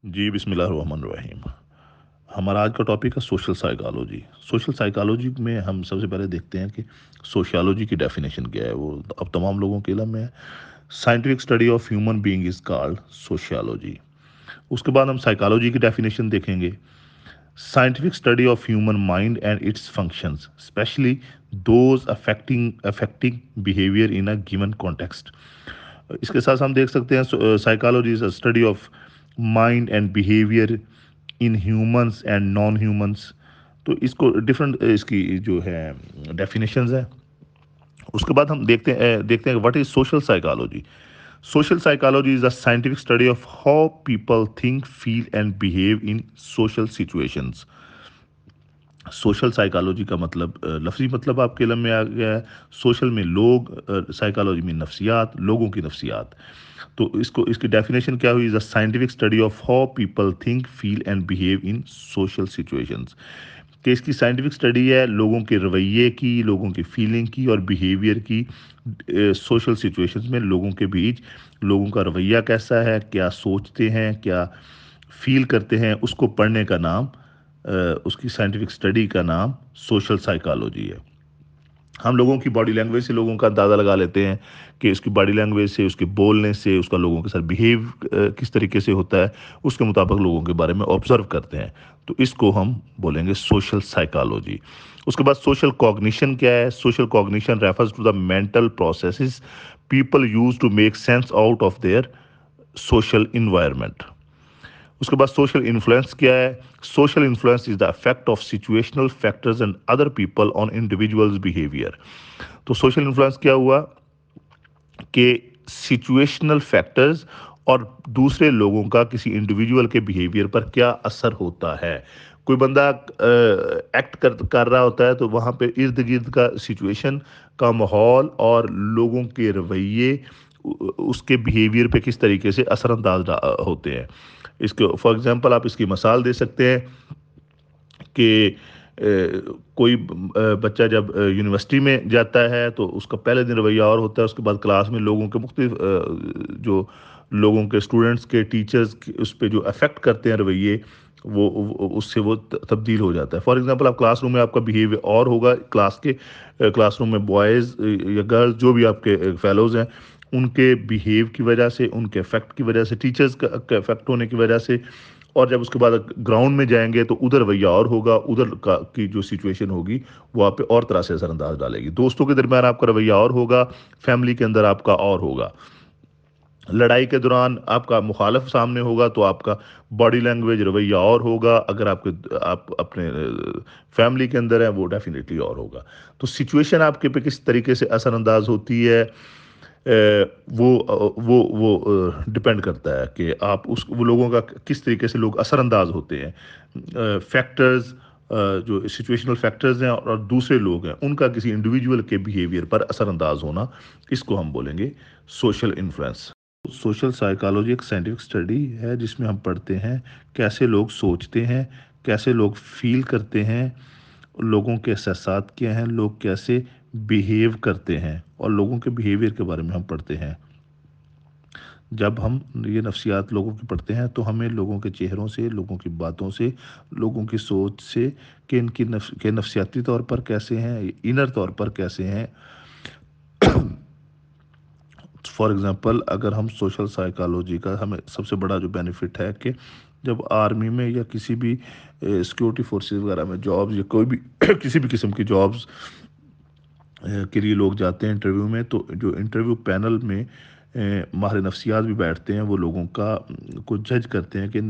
जी, बिस्मिल्लाहिर्रहमानिर्रहीम। हमारा आज का टॉपिक है सोशल साइकोलॉजी। सोशल साइकोलॉजी में हम सबसे पहले देखते हैं कि सोशियोलॉजी की डेफिनेशन क्या है, वो अब तमाम लोगों के इल्म में है। Scientific study of human being is called sociology. उसके बाद हम साइकोलॉजी की डेफिनेशन देखेंगे। Scientific study of human mind and it's functions, specially those affecting behaviour in a given context. इसके साथ हम देख सकते हैं psychology is a study of mind and behaviour in humans and non humans. तो इसको डिफरेंट इसकी जो है डेफिनेशंस है। उसके बाद हम देखते हैं what is social psychology. Social psychology is a scientific study of how people think feel and behave in social situations. Social psychology का मतलब लफ्ज़ी मतलब आपके इल्म में आ गया है। सोशल में लोग, साइकोलॉजी में नफ्सियात, लोगों की नफ्सियात। तो इसकी डेफिनेशन क्या हुई? Is a scientific study of how people think feel and behave in social situations. कि इसकी साइंटिफिक स्टडी है लोगों के रवैये की, लोगों की फीलिंग की और बिहेवियर की। सोशल सिचुएशंस में लोगों के बीच लोगों का रवैया कैसा है, क्या सोचते हैं, क्या फील करते हैं, उसको पढ़ने का नाम, उसकी साइंटिफिक स्टडी का नाम सोशल साइकोलॉजी है। हम लोगों की बॉडी लैंग्वेज से लोगों का अंदाज़ा लगा लेते हैं कि उसकी बॉडी लैंग्वेज से, उसके बोलने से, उसका लोगों के साथ बिहेव किस तरीके से होता है, उसके मुताबिक लोगों के बारे में ऑब्जर्व करते हैं। तो इसको हम बोलेंगे सोशल साइकोलॉजी। उसके बाद सोशल कॉग्निशन क्या है? Social cognition refers to the mental processes people use to make sense out of their social environment. उसके बाद सोशल इन्फ्लुएंस क्या है? Social influence is the effect of situational factors and other people on individuals behaviour. तो social influence क्या हुआ कि situational factors और दूसरे लोगों का किसी इंडिविजुअल के बिहेवियर पर क्या असर होता है। कोई बंदा एक्ट कर रहा होता है तो वहाँ पे इर्द गिर्द का सिचुएशन का माहौल और लोगों के रवैये उसके बिहेवियर पे किस तरीके से असरअंदाज होते हैं। इसके फॉर एग्जांपल आप इसकी मिसाल दे सकते हैं कि कोई बच्चा जब यूनिवर्सिटी में जाता है तो उसका पहले दिन रवैया और होता है, उसके बाद क्लास में लोगों के मुख्तलिफ जो लोगों के स्टूडेंट्स के टीचर्स उस पर जो अफेक्ट करते हैं रवैये, उससे वो तब्दील हो जाता है। फॉर एग्जांपल आप क्लासरूम में आपका बिहेवियर और होगा, क्लासरूम में बॉयज़ या गर्ल्स जो भी आपके फेलोज़ हैं उनके बिहेव की वजह से, उनके इफेक्ट की वजह से, टीचर्स का इफेक्ट होने की वजह से। और जब उसके बाद ग्राउंड में जाएंगे तो उधर रवैया और होगा, उधर का की जो सिचुएशन होगी वो आप पे और तरह से असरअंदाज डालेगी। दोस्तों के दरमियान आपका रवैया और होगा, फैमिली के अंदर आपका और होगा। लड़ाई के दौरान आपका मुखालिफ सामने होगा तो आपका बॉडी लैंग्वेज रवैया और होगा, अगर आप अपने फैमिली के अंदर है वो डेफिनेटली और होगा। तो सिचुएशन आपके पे किस तरीके से असरअंदाज होती है, वो डिपेंड करता है कि आप उस वो लोगों का किस तरीके से लोग असरअंदाज होते हैं। फैक्टर्स, जो सिचुएशनल फैक्टर्स हैं और दूसरे लोग हैं उनका किसी इंडिविजुअल के बिहेवियर पर असरअंदाज होना, इसको हम बोलेंगे सोशल इन्फ्लुएंस। सोशल साइकोलॉजी एक साइंटिफिक स्टडी है जिसमें हम पढ़ते हैं कैसे लोग सोचते हैं, कैसे लोग फील करते हैं, लोगों के एहसासात क्या हैं, लोग कैसे बिहेव करते हैं और लोगों के बिहेवियर के बारे में हम पढ़ते हैं। जब हम ये नफ्सियात लोगों की पढ़ते हैं तो हमें लोगों के चेहरों से, लोगों की बातों से, लोगों की सोच से कि इनकी नफ्सियाती तौर पर कैसे हैं, इनर तौर पर कैसे हैं। फॉर एग्जांपल अगर हम सोशल साइकोलॉजी का, हमें सबसे बड़ा जो बेनिफिट है कि जब आर्मी में या किसी भी सिक्योरिटी फोर्सेस वगैरह में जॉब्स या कोई भी किसी भी किस्म की जॉब्स के लिए लोग जाते हैं इंटरव्यू में, तो जो इंटरव्यू पैनल में माहिर नफ्सियात भी बैठते हैं, वो लोगों का को जज करते हैं कि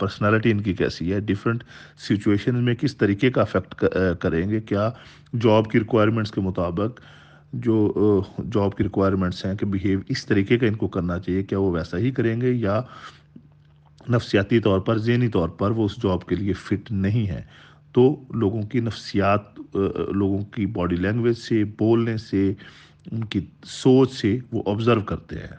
पर्सनालिटी इनकी कैसी है, डिफरेंट सिचुएशन में किस तरीके का अफेक्ट करेंगे, क्या जॉब की रिक्वायरमेंट्स के मुताबिक जो जॉब की रिक्वायरमेंट्स हैं कि बिहेव इस तरीके का इनको करना चाहिए, क्या वो वैसा ही करेंगे या नफ्सियाती तौर पर, ज़हनी तौर पर वो उस जॉब के लिए फ़िट नहीं है। तो लोगों की नफ्सियात, लोगों की बॉडी लैंग्वेज से, बोलने से, उनकी सोच से वो ऑब्ज़र्व करते हैं।